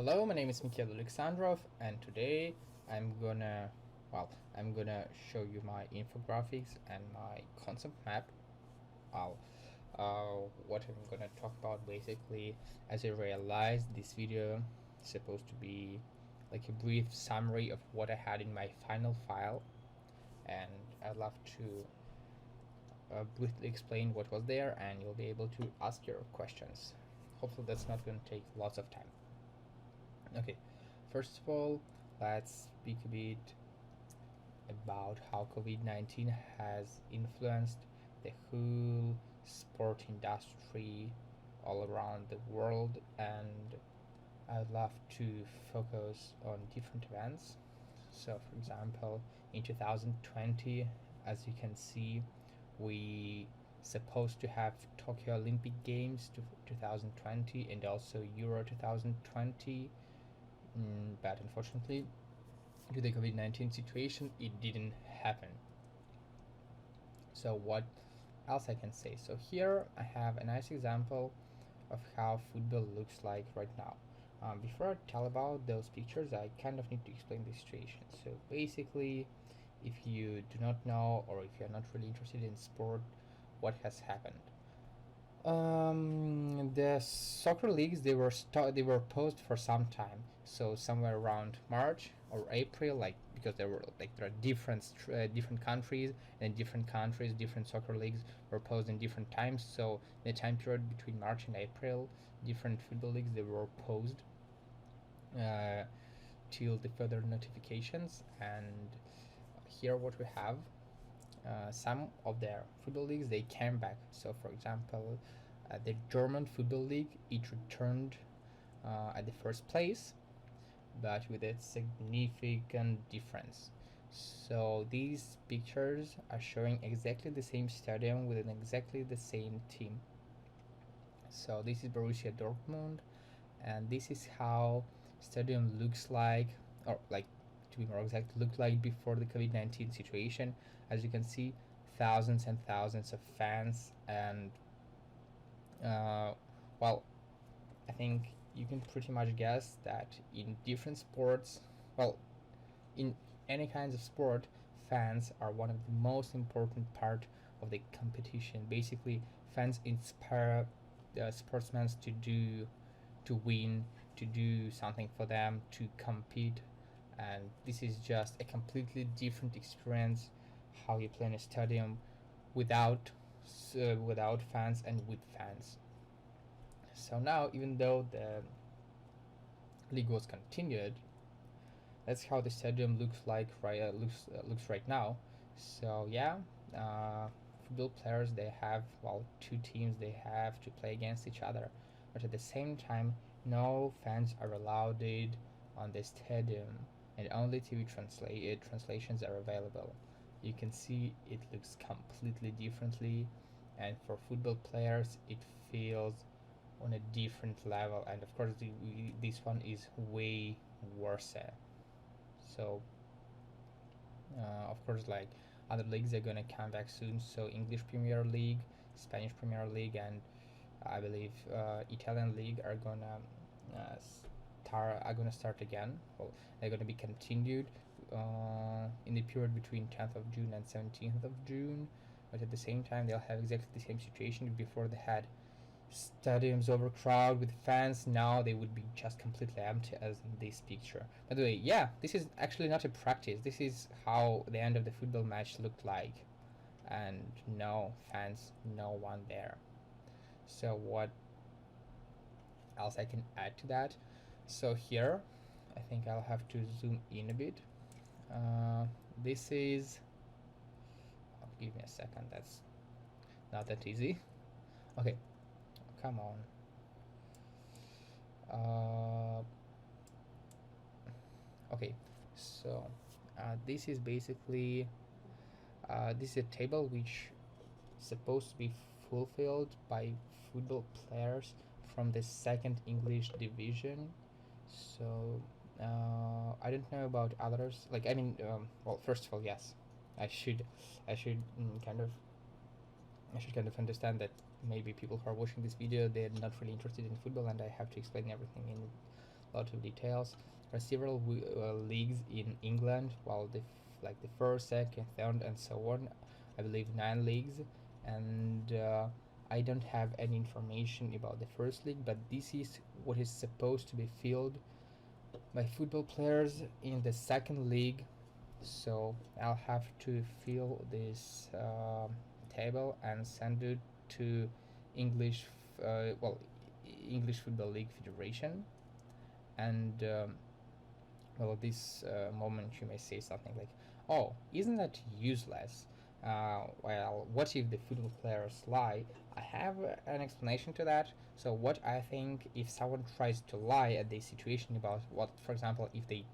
Hello, my name is Mikhail Aleksandrov, and today I'm gonna show you my infographics and my concept map. What I'm gonna talk about basically, as I realized, this video is supposed to be like a brief summary of what I had in my final file, and I'd love to briefly explain what was there, and you'll be able to ask your questions. Hopefully, that's not going to take lots of time. Okay, first of all, let's speak a bit about how COVID-19 has influenced the whole sport industry all around the world, and I'd love to focus on different events. So, for example, in 2020, as you can see, we supposed to have Tokyo Olympic Games 2020 and also Euro 2020. But unfortunately, due to the COVID-19 situation, it didn't happen. So what else I can say? So here I have a nice example of how football looks like right now. Before I tell about those pictures, I kind of need to explain the situation. So basically, if you do not know, or if you're not really interested in sport, what has happened? The soccer leagues, they were paused for some time, so somewhere around March or April, like, because there are different countries, and in different countries different soccer leagues were paused in different times. So the time period between March and April, different football leagues, they were paused till the further notifications. And here what we have, some of their football leagues, they came back. So for example, the German football league, it returned at the first place, but with a significant difference. So these pictures are showing exactly the same stadium with exactly the same team. So this is Borussia Dortmund, and this is how stadium looks like, or like, to be more exact, looked like before the COVID-19 situation. As you can see, thousands and thousands of fans, and well, I think you can pretty much guess that in different sports, well, in any kinds of sport, fans are one of the most important part of the competition. Basically, fans inspire the sportsmen to win, to do something for them, to compete, and this is just a completely different experience how you play in a stadium without fans and with fans. So now, even though the league was continued, that's how the stadium looks right now. So yeah, football players, they have, well, two teams, they have to play against each other, but at the same time, no fans are allowed on the stadium, and only TV translations are available. You can see it looks completely differently, and for football players it feels on a different level, and of course this one is way worse. So of course, like, other leagues are gonna come back soon. So English Premier League, Spanish Premier League, and I believe Italian League are gonna start again. Well, they're gonna be continued in the period between 10th of June and 17th of June. But at the same time, they'll have exactly the same situation. Before, they had stadiums overcrowded with fans. Now they would be just completely empty, as in this picture. By the way, yeah, this is actually not a practice. This is how the end of the football match looked like, and no fans, no one there. So what else I can add to that? So here, I think I'll have to zoom in a bit. This is, give me a second, that's not that easy. Okay, come on. Okay, so this is basically this is a table which is supposed to be fulfilled by football players from the second English division. So I don't know about others. Like, I mean, well, first of all, yes, I should kind of understand that maybe people who are watching this video, they're not really interested in football, and I have to explain everything in a lot of details. There are several leagues in England, while like the first, second, third, and so on. I believe 9 leagues, and I don't have any information about the first league, but this is what is supposed to be filled by football players in the second league. So I'll have to fill this table and send it to English, well, English Football League Federation. And well, at this moment, you may say something like, "Oh, isn't that useless?" Well, what if the football players lie? I have an explanation to that. So, what I think, if someone tries to lie at the situation about what, for example, if they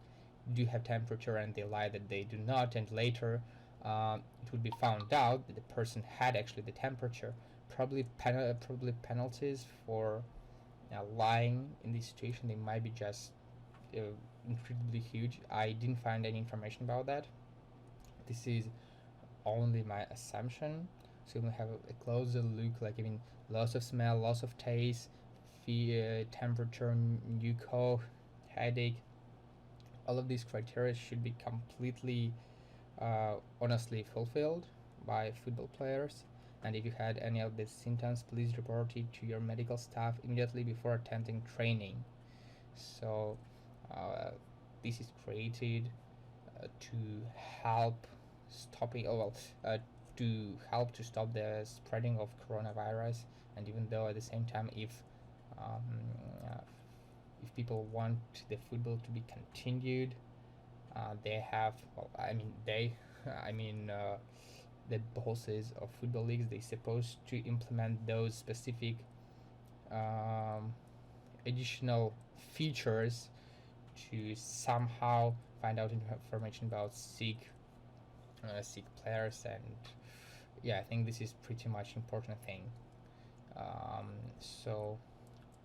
do have temperature and they lie that they do not, and later it would be found out that the person had actually the temperature, probably penalties for lying in this situation, they might be just uh, incredibly huge. I didn't find any information about that. This is only my assumption. So we'll have a closer look, like even loss of smell, loss of taste, temperature, muco, headache. All of these criteria should be completely honestly fulfilled by football players. And if you had any of these symptoms, please report it to your medical staff immediately before attending training. So uh, this is created to help stopping, oh well, to help to stop the spreading of coronavirus. And even though at the same time, um, uh, if people want the football to be continued, they have, well, I mean they, I mean the bosses of football leagues, they supposed to implement those specific um, additional features to somehow find out information about sick players. And yeah, I think this is pretty much important thing. So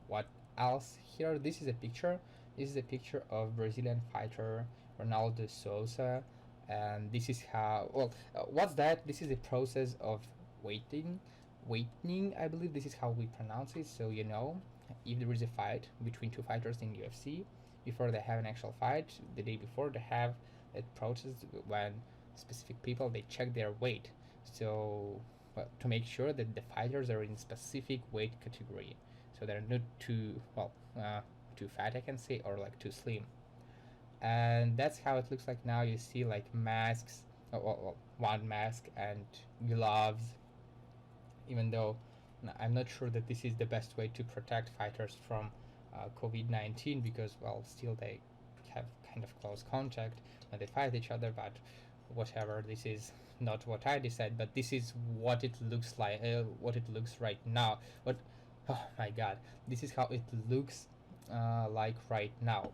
what else here? This is a picture of Brazilian fighter Ronaldo Souza, and this is how, well, what's that? This is a process of waiting, I believe this is how we pronounce it. So if there is a fight between two fighters in UFC, before they have an actual fight, the day before they have a process when specific people, they check their weight. So to make sure that the fighters are in specific weight category, so they're not too fat, I can say, or like too slim. And that's how it looks like now. You see like masks, one mask and gloves, even though I'm not sure that this is the best way to protect fighters from COVID-19, because, well, still they have kind of close contact when they fight each other. But whatever, this is not what I decide, but this is what it looks like, what it looks right now. But oh my god, this is how it looks like right now.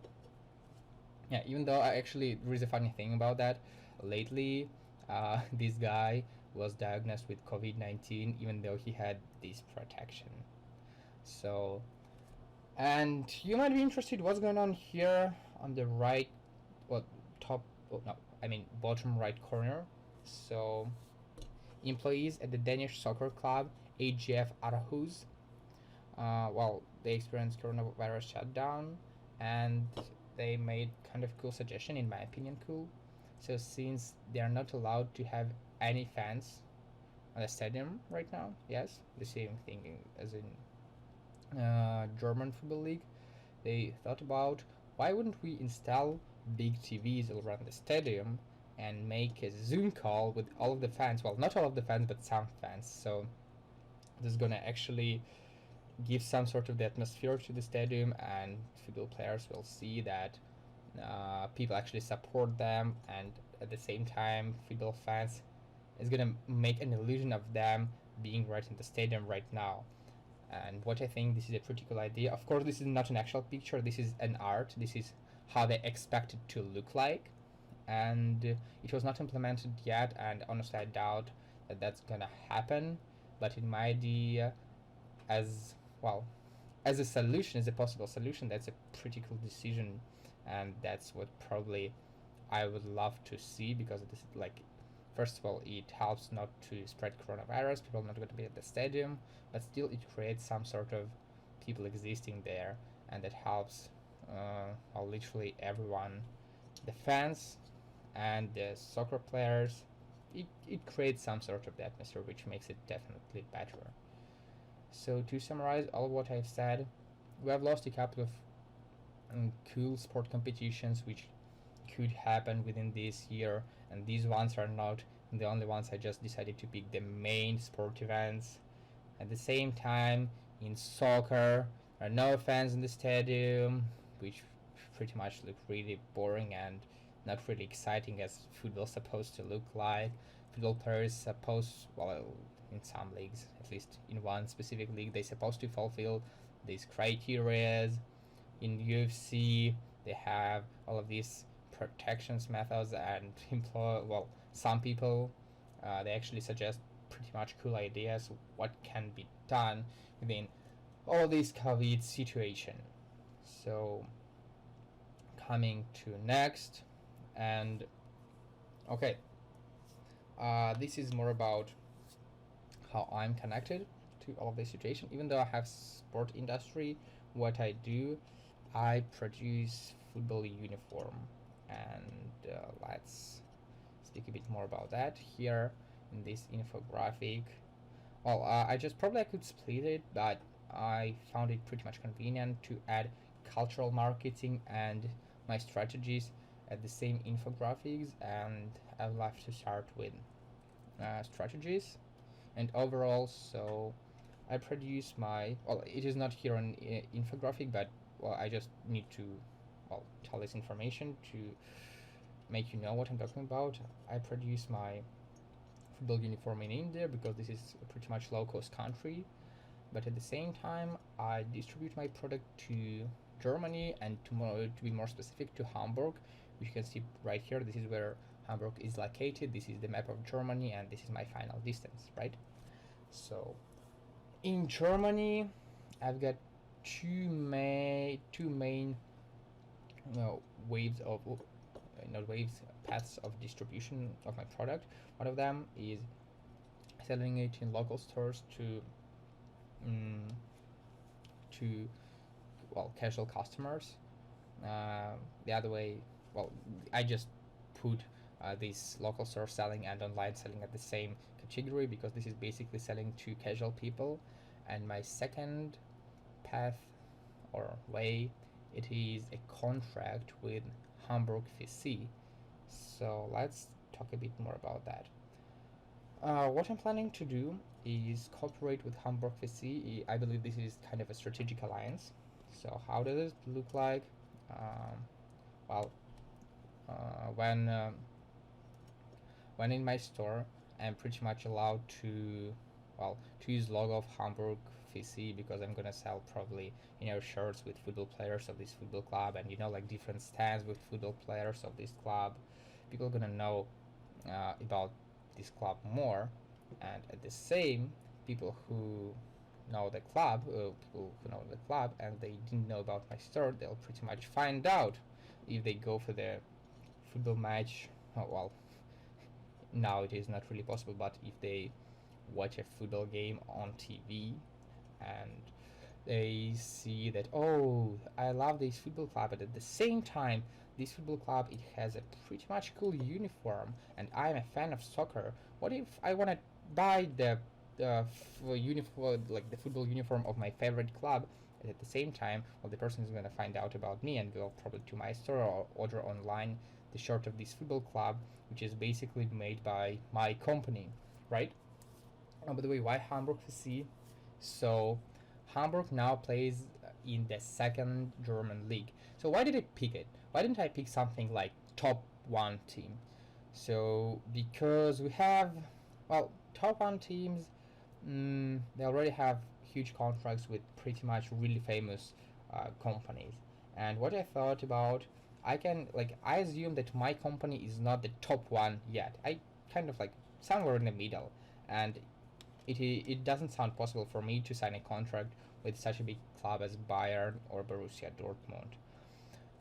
Yeah, even though there is a funny thing about that. Lately, this guy was diagnosed with COVID-19, even though he had this protection. So, and you might be interested what's going on here on the right, well, top, oh, no, I mean bottom right corner. So, employees at the Danish soccer club AGF Aarhus, well, they experienced coronavirus shutdown, and they made kind of cool suggestion, in my opinion, cool. So since they are not allowed to have any fans on the stadium right now, yes, the same thing as in German football league, they thought about, why wouldn't we install big TVs all around the stadium and make a Zoom call with all of the fans? Well, not all of the fans, but some fans. So this is gonna actually give some sort of the atmosphere to the stadium, and football players will see that people actually support them, and at the same time football fans is gonna make an illusion of them being right in the stadium right now. And what I think, this is a pretty cool idea. Of course, this is not an actual picture, this is an art, this is how they expect it to look like, and it was not implemented yet, and honestly I doubt that that's gonna happen. But in my idea, as well, as a solution, as a possible solution, that's a pretty cool decision, and that's what probably I would love to see, because this, like, first of all, it helps not to spread coronavirus. People are not going to be at the stadium, but still, it creates some sort of people existing there, and that helps well, literally everyone, the fans and the soccer players. It creates some sort of atmosphere which makes it definitely better. So to summarize all what I've said, we have lost a couple of cool sport competitions which could happen within this year, and these ones are not the only ones. I just decided to pick the main sport events. At the same time, in soccer, there are no fans in the stadium, which pretty much look really boring and not really exciting as football's supposed to look like. Football players supposed, well, in some leagues, at least in one specific league, they're supposed to fulfill these criteria. In UFC, they have all of these protections methods and employ, well, some people they actually suggest pretty much cool ideas what can be done within all this COVID situation. So coming to next, and okay, this is more about how I'm connected to all of this situation. Even though I have sport industry, what I do, I produce football uniform, and let's speak a bit more about that here in this infographic. Well, I just probably I could split it, but I found it pretty much convenient to add cultural marketing and my strategies at the same infographics, and I would like to start with strategies and overall. So I produce my, well, it is not here on infographic, but well, I just need to, well, tell this information to make you know what I'm talking about. I produce my football uniform in India because this is a pretty much low cost country, but at the same time I distribute my product to Germany, and to be more specific, to Hamburg, which you can see right here. This is where Hamburg is located. This is the map of Germany, and this is my final distance, right? So in Germany, I've got two main waves of not waves paths of distribution of my product. One of them is selling it in local stores um, to well, casual customers. The other way, well, I just put this local store selling and online selling at the same category because this is basically selling to casual people. And my second path or way, it is a contract with Hamburg VC. So let's talk a bit more about that. What I'm planning to do is cooperate with Hamburg VC. I believe this is kind of a strategic alliance. So how does it look like? Um, well, uh, when um, when in my store, I'm pretty much allowed to, well, to use logo of Hamburg VC because I'm gonna sell probably shirts with football players of this football club, and like different stands with football players of this club. People are gonna know about this club more, and at the same, people who know the club, people who know the club, and they didn't know about my store, they'll pretty much find out if they go for the football match. Well, now it is not really possible, but if they watch a football game on TV and they see that, oh, I love this football club, but at the same time this football club, it has a pretty much cool uniform and I'm a fan of soccer. What if I want to buy the uniform, like the football uniform of my favorite club? And at the same time, well, the person is going to find out about me and go probably to my store or order online the shirt of this football club, which is basically made by my company, right? By the way, why Hamburg FC? So Hamburg now plays in the second German league. So why did I pick it? Why didn't I pick something like top one team? So because we have, well, top one teams, they already have huge contracts with pretty much really famous companies. And what I thought about, I assume that my company is not the top one yet. I kind of like somewhere in the middle, and it doesn't sound possible for me to sign a contract with such a big club as Bayern or Borussia Dortmund.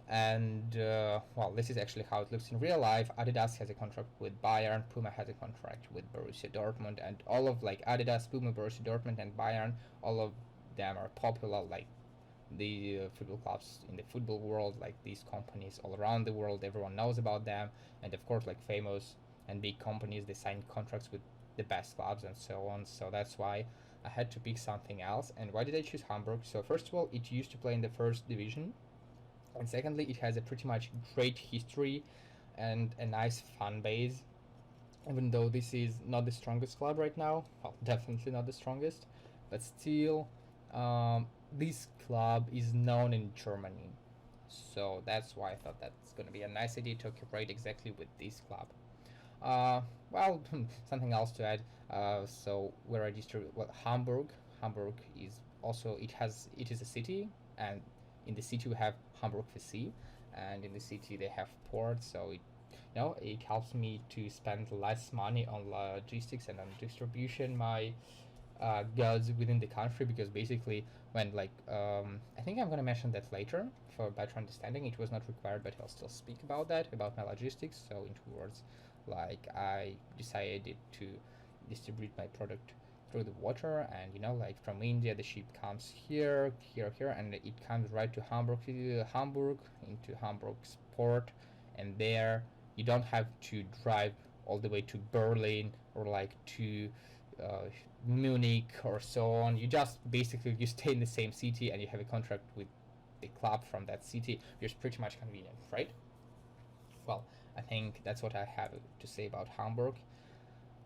And well, this is actually how it looks in real life. Adidas has a contract with Bayern, Puma has a contract with Borussia Dortmund, and all of like Adidas, Puma, Borussia Dortmund, and Bayern, all of them are popular like the football clubs in the football world, like these companies all around the world, everyone knows about them, and of course, like famous and big companies, they sign contracts with the best clubs and so on. So that's why I had to pick something else. And why did I choose Hamburg? So first of all, it used to play in the first division, and secondly, it has a pretty much great history and a nice fan base. Even though this is not the strongest club right now, well, definitely not the strongest, but still, this club is known in Germany. So that's why I thought that's gonna be a nice idea to cooperate exactly with this club. Uh, well, something else to add. So we're registered. Well, Hamburg. Hamburg is also it is a city, and in the city we have Hamburg FC, and in the city they have ports. So it helps me to spend less money on logistics and on distribution my goods within the country, because basically when I think I'm gonna mention that later for better understanding. It was not required, but I'll still speak about that, about my logistics. So in two words, like I decided to distribute my product through the water, and like from India the ship comes here, and it comes right to Hamburg into Hamburg's port, and there you don't have to drive all the way to Berlin or like to uh, Munich or so on. You just basically you stay in the same city and you have a contract with the club from that city, which is pretty much convenient, right? Well, I think that's what I have to say about Hamburg.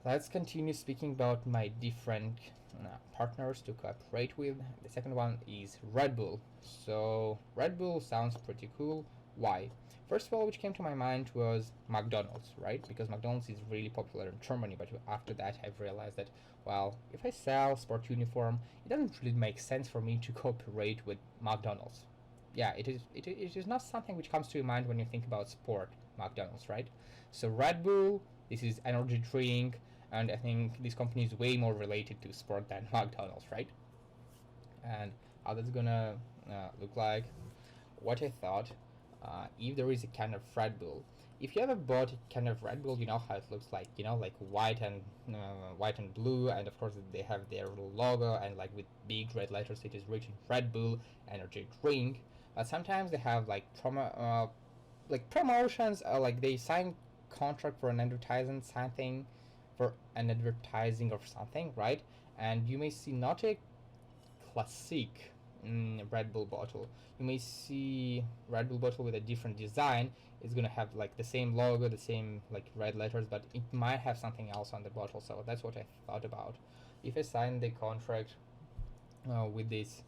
Let's continue speaking about my different partners to cooperate with. The second one is Red Bull. So Red Bull sounds pretty cool. Why? First of all, which came to my mind was McDonald's, right? Because McDonald's is really popular in Germany, but after that I've realized that, well, if I sell sport uniform, it doesn't really make sense for me to cooperate with McDonald's. Yeah, it is not something which comes to your mind when you think about sport, McDonald's, right? So Red Bull, this is energy drink, and I think this company is way more related to sport than McDonald's, right? And how that's gonna look like? What I thought, if there is a kind of Red Bull, if you ever bought a kind of Red Bull, you know how it looks like, like white and blue, and of course they have their little logo, and like with big red letters it is written Red Bull energy drink. But sometimes they have promotions, like they sign contract for an advertising something, for an advertising of something, right? And you may see not a classic Red Bull bottle. You may see Red Bull bottle with a different design. It's gonna have like the same logo, the same like red letters, but it might have something else on the bottle. So that's what I thought about. If I sign the contract with this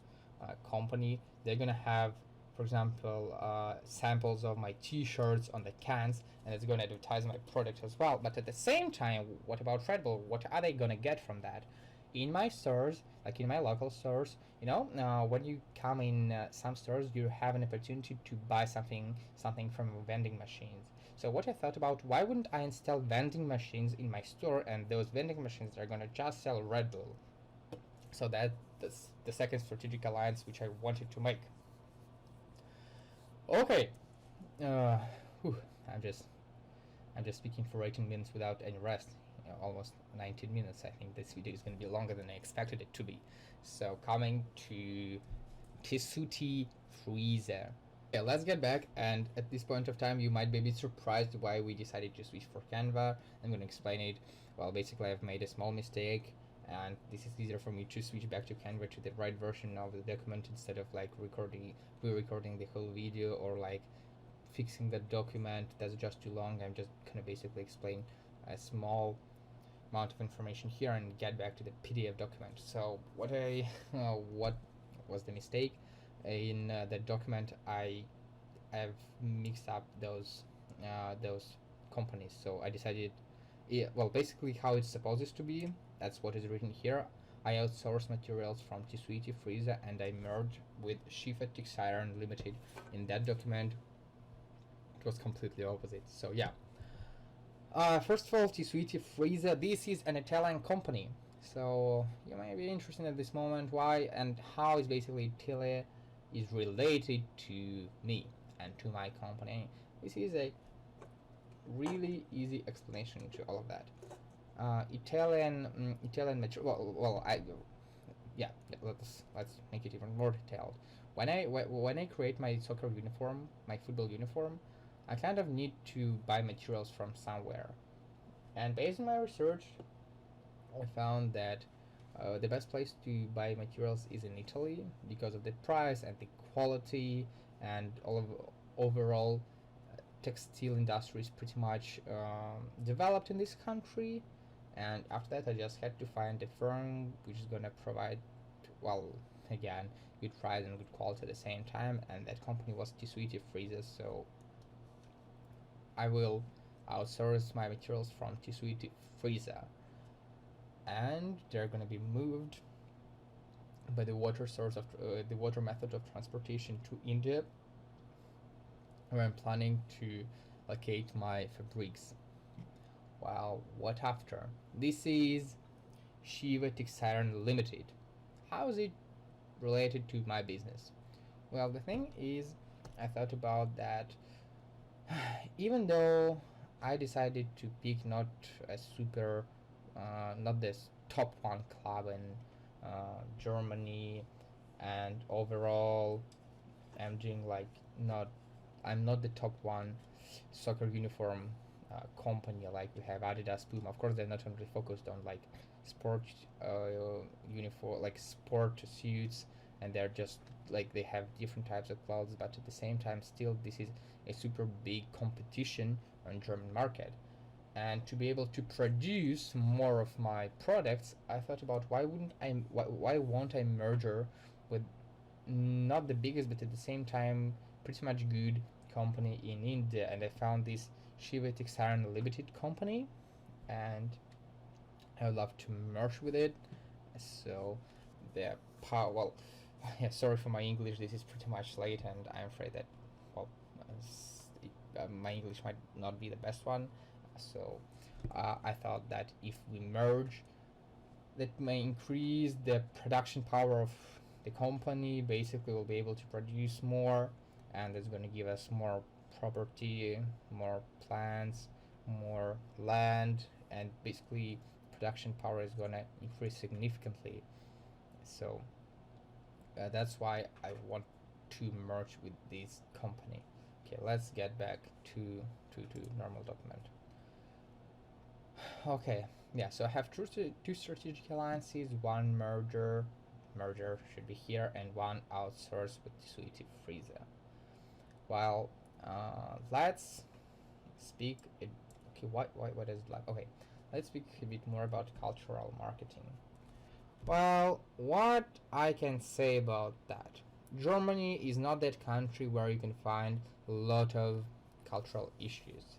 company, they're gonna have, for example, samples of my T-shirts on the cans, and it's gonna advertise my product as well. But at the same time, what about Red Bull? What are they gonna get from that? In my stores, like in my local stores, when you come in some stores, you have an opportunity to buy something from vending machines. So what I thought about, why wouldn't I install vending machines in my store, and those vending machines are gonna just sell Red Bull? So that's the second strategic alliance which I wanted to make. Okay, uh, whew, I'm just I'm just speaking for 18 minutes without any rest. Almost 19 minutes. I think this video is going to be longer than I expected it to be. So coming to Tisuti Freezer. Okay, let's get back, and at this point of time you might be a bit surprised why we decided to switch for Canva. I'm going to explain it. Well, basically I've made a small mistake, and this is easier for me to switch back to Canva to the right version of the document, instead of like re-recording the whole video, or like fixing the document. That's just too long. I'm just gonna basically explain a small amount of information here and get back to the PDF document. So what was the mistake in the document? I've mixed up those companies. So I decided, yeah, well, basically how it's supposed to be. That's what is written here. I outsource materials from Tisuti Freezer, and I merge with Shifa Iron Limited. In that document, it was completely opposite. So yeah. First of all, Tisuti Freezer. This is an Italian company. So you might be interested at this moment why and how is basically Italy is related to me and to my company. This is a really easy explanation to all of that. Italian material. Well, yeah. Let's make it even more detailed. When I create my soccer uniform, my football uniform, I kind of need to buy materials from somewhere. And based on my research, I found that the best place to buy materials is in Italy because of the price and the quality and all of overall textile industry is pretty much developed in this country. And after that, I just had to find a firm which is gonna provide, well, again, good price and good quality at the same time. And that company was Tisuiti Freezers, so I will outsource my materials from Tisuiti Freezer, and they're gonna be moved by the water source of the water method of transportation to India, where I'm planning to locate my fabrics. Well, what after? This is Shiva Textiron Limited. How is it related to my business? Well, the thing is, I thought about that. Even though I decided to pick not a super, not this top one club in Germany, and overall, I'm doing like not, I'm not the top one soccer uniform company like we have Adidas, Puma. Of course, they're not only focused on like sport uniform, like sport suits, and they're just like they have different types of clothes. But at the same time, still, this is a super big competition on German market. And to be able to produce more of my products, I thought about why won't I merger with not the biggest but at the same time pretty much good company in India, and I found this Shiva Textiron Limited company, and I would love to merge with it. So the power, well, yeah, sorry for my English. This is pretty much late, and I'm afraid that well, my English might not be the best one. So I thought that if we merge, that may increase the production power of the company. Basically, we'll be able to produce more, and it's going to give us more property, more plants, more land, and basically production power is going to increase significantly. So that's why I want to merge with this company. Okay, let's get back to normal document. Okay, yeah, so I have two strategic alliances, one merger should be here, and one outsource with Sweetie Freezer. Well, let's speak. Okay, what is it like? Okay, let's speak a bit more about cultural marketing. Well, what I can say about that? Germany is not that country where you can find a lot of cultural issues.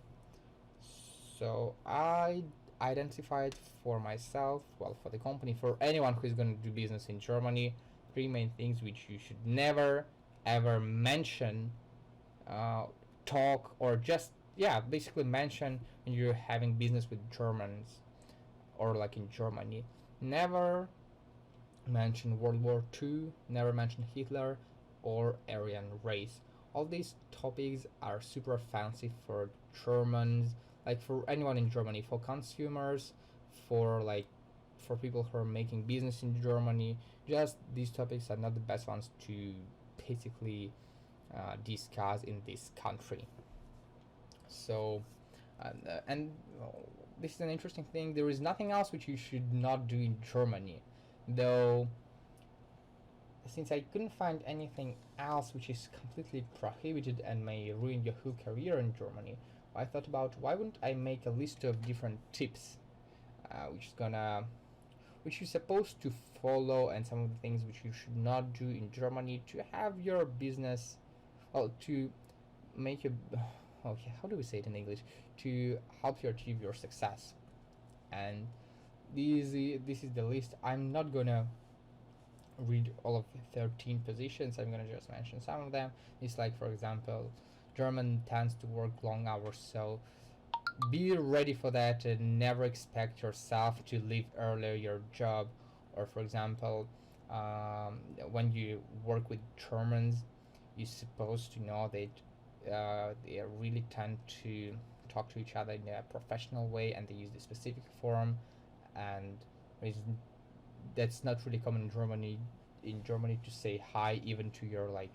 So I identified for myself, well, for the company, for anyone who is going to do business in Germany, three main things which you should never ever mention, uh, talk, or just, yeah, basically mention when you're having business with Germans or like in Germany. Never mention World War II, never mention Hitler or Aryan race. All these topics are super offensive for Germans, like for anyone in Germany, for consumers, for like for people who are making business in Germany. Just these topics are not the best ones to basically discuss in this country. So, and this is an interesting thing. There is nothing else which you should not do in Germany, though. Since I couldn't find anything else which is completely prohibited and may ruin your whole career in Germany, I thought about why wouldn't I make a list of different tips, which is gonna, which you're supposed to follow, and some of the things which you should not do in Germany to have your business, well, to make your, okay, how do we say it in English? To help you achieve your success. And this is the list. I'm not gonna read all of 13 positions. I'm gonna just mention some of them. It's like, for example, German tends to work long hours, so be ready for that and never expect yourself to leave earlier your job. Or, for example, when you work with Germans, you're supposed to know that they really tend to talk to each other in a professional way, and they use the specific form, and that's not really common in Germany. in Germany to say hi even to your like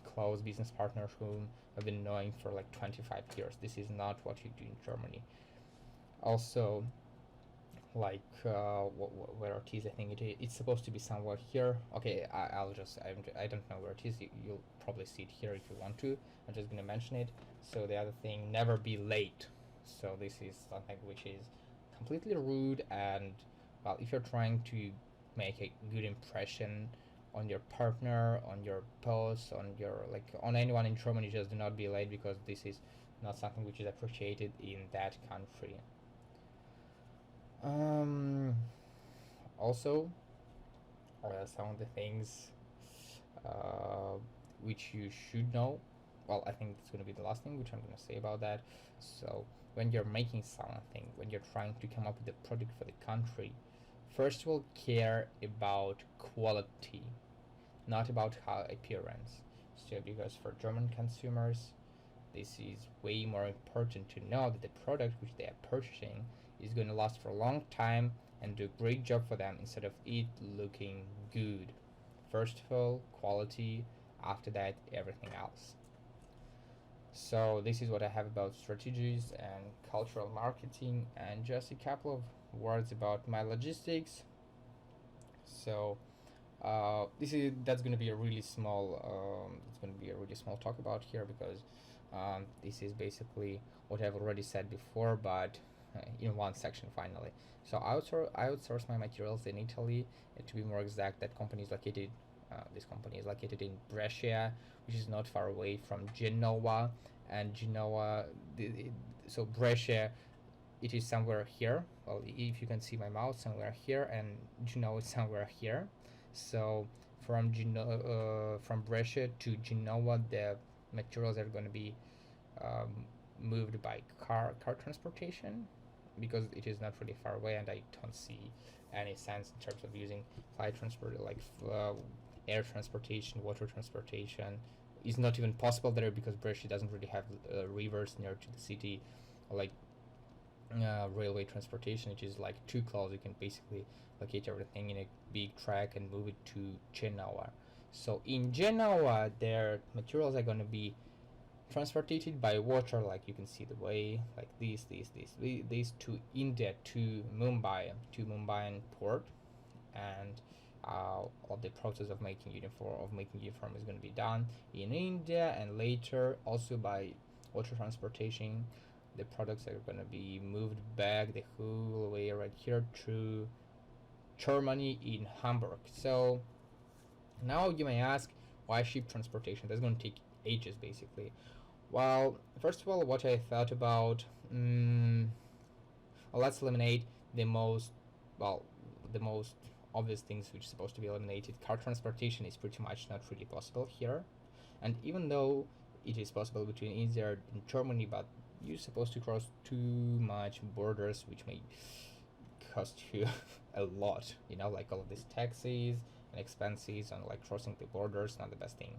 close business partners whom have been knowing for like 25 years. This is not what you do in Germany. Also, like where it is, I think it's supposed to be somewhere here. Okay, I don't know where it is. You'll probably see it here if you want to. I'm just gonna mention it. So the other thing, never be late. So this is something which is completely rude, and well, if you're trying to make a good impression on your partner, on your boss, on your like on anyone in Germany, just do not be late, because this is not something which is appreciated in that country. Um, Also, some of the things uh, which you should know. Well, I think it's going to be the last thing which I'm going to say about that. So, when you're making something, when you're trying to come up with a product for the country, first of all, care about quality, not about how appearance. So, because for German consumers, this is way more important to know that the product which they are purchasing is going to last for a long time and do a great job for them, instead of it looking good. First of all, quality, after that, everything else. So, this is what I have about strategies and cultural marketing, and just a couple of words about my logistics. So, this is that's going to be a really small it's going to be a really small talk about here, because this is basically what I've already said before, but in one section finally. So I outsource my materials in Italy. To be more exact, that company is located this company is located in Brescia, which is not far away from Genoa. And Genoa, so Brescia, it is somewhere here. Well, if you can see my mouse, somewhere here, and Genoa is somewhere here. So from Brescia to Genoa, the materials are going to be um, moved by car transportation, because it is not really far away, and I don't see any sense in terms of using flight transport, like air transportation, water transportation. Is not even possible there, because Brescia doesn't really have rivers near to the city, like railway transportation. It is like too close. You can basically locate everything in a big track and move it to Genoa. So in Genoa, their materials are going to be transported by water, like you can see the way, like these to India, to Mumbai port. And all the process of making uniform is going to be done in India, and later also by water transportation. The products are going to be moved back the whole way right here to Germany in Hamburg. So now you may ask, why ship transportation? That's going to take ages basically. Well, first of all, what I thought about, well, let's eliminate the most, well, the most obvious things which are supposed to be eliminated. Car transportation is pretty much not really possible here, and even though it is possible between India and Germany, but you're supposed to cross too much borders, which may cost you a lot. Like all of these taxes and expenses, and like crossing the borders, not the best thing.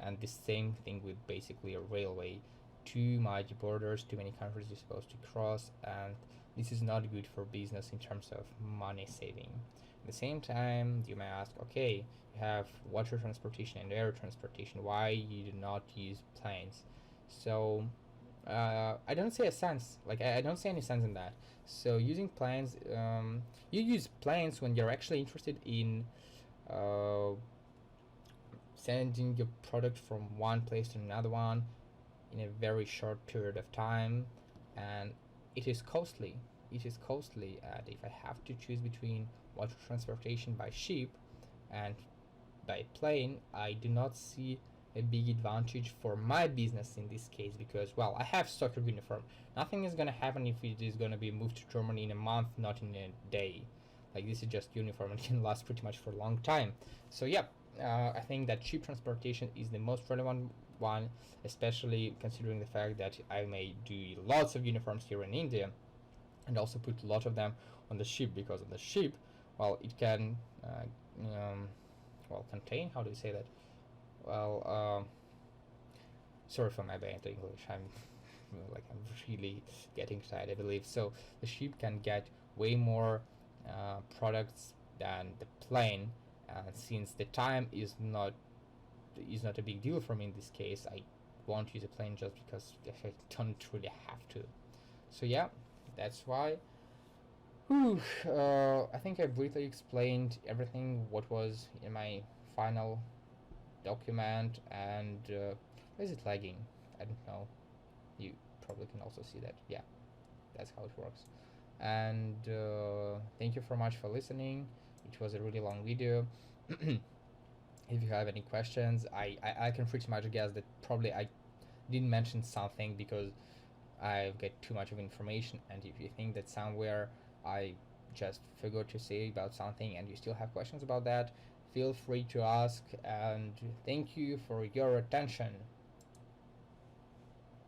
And the same thing with basically a railway. Too much borders, too many countries you're supposed to cross, and this is not good for business in terms of money saving. At the same time, you may ask, okay, you have water transportation and air transportation, why you do not use planes? So I don't see a sense. Like I don't see any sense in that. So using planes, you use planes when you're actually interested in uh, sending your product from one place to another one in a very short period of time, and it is costly. And if I have to choose between water transportation by ship and by plane, I do not see a big advantage for my business in this case, because, well, I have soccer uniform. Nothing is gonna happen if it is gonna be moved to Germany in a month, not in a day. Like, this is just uniform and can last pretty much for a long time. So yeah, I think that cheap transportation is the most relevant one, especially considering the fact that I may do lots of uniforms here in India, and also put a lot of them on the ship, because on the ship, well, it can contain, how do you say that, well, sorry for my bad English. I'm really getting tired, I believe. So the ship can get way more products than the plane, Since the time is not a big deal for me in this case, I won't use a plane just because I don't really have to. So yeah, that's why. Whew, I think I briefly explained everything what was in my final document. And why is it lagging? I don't know. You probably can also see that. Yeah, that's how it works. And thank you so much for listening. It was a really long video. If you have any questions, I can pretty much guess that probably I didn't mention something because I've got too much of information. And if you think that somewhere I just forgot to say about something and you still have questions about that, feel free to ask. And thank you for your attention.